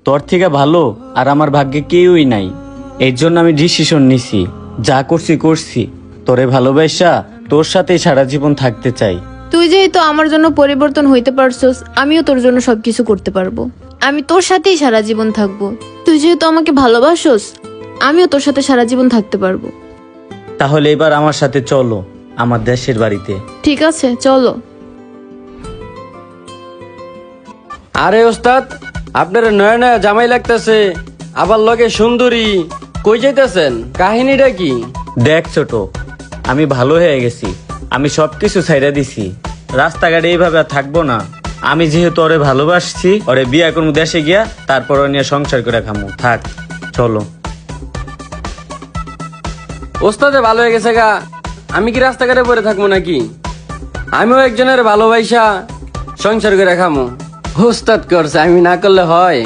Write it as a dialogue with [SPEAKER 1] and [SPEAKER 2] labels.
[SPEAKER 1] তোর থেকে ভালো আর আমার ভাগ্যে কেউই নাই। এর জন্য আমি ডিসিশন নিছি, যা করছি করছি, তোরে ভালোবাসা তোর সাথেই সারা জীবন থাকতে চাই।
[SPEAKER 2] তুই যেহেতু আমার জন্য পরিবর্তন হইতে পারছস, আমিও তোর জন্য সবকিছু করতে পারবো। আমি তোর সাথেই সারা জীবন থাকবো। তুই যেহেতু আমাকে ভালোবাসোস, আমিও তোর সাথে সারা জীবন থাকতে পারবো।
[SPEAKER 1] তাহলে এবার আমার সাথে চলো আমার দেশের বাড়িতে।
[SPEAKER 2] ঠিক আছে, চলো।
[SPEAKER 3] আরে ওস্তাদ, আপনার নয়া নয়া জামাই লাগতেছে, আবার লগে সুন্দরী, কই যাইতেছেন? কাহিনীটা কি?
[SPEAKER 1] দেখ ছোট, আমি ভালো হয়ে গেছি, আমি সবকিছু ছাইড়া দিছি। রাস্তাঘাটে এইভাবে আর থাকবো না। আমি যেহেতু ওরে ভালোবাসছি, ওরে বিয়া করবো দেশে গিয়া, তারপর ওর নিয়ে সংসার করে খামু। থাক, চলো।
[SPEAKER 3] ওস্তাদে ভালো হয়ে গেছে গা, আমি কি রাস্তাঘাটে পড়ে থাকবো নাকি? আমিও একজনের ভালোবাসা সংসার করে খামো। ওস্তাদ করছে, আমি না করলে হয়?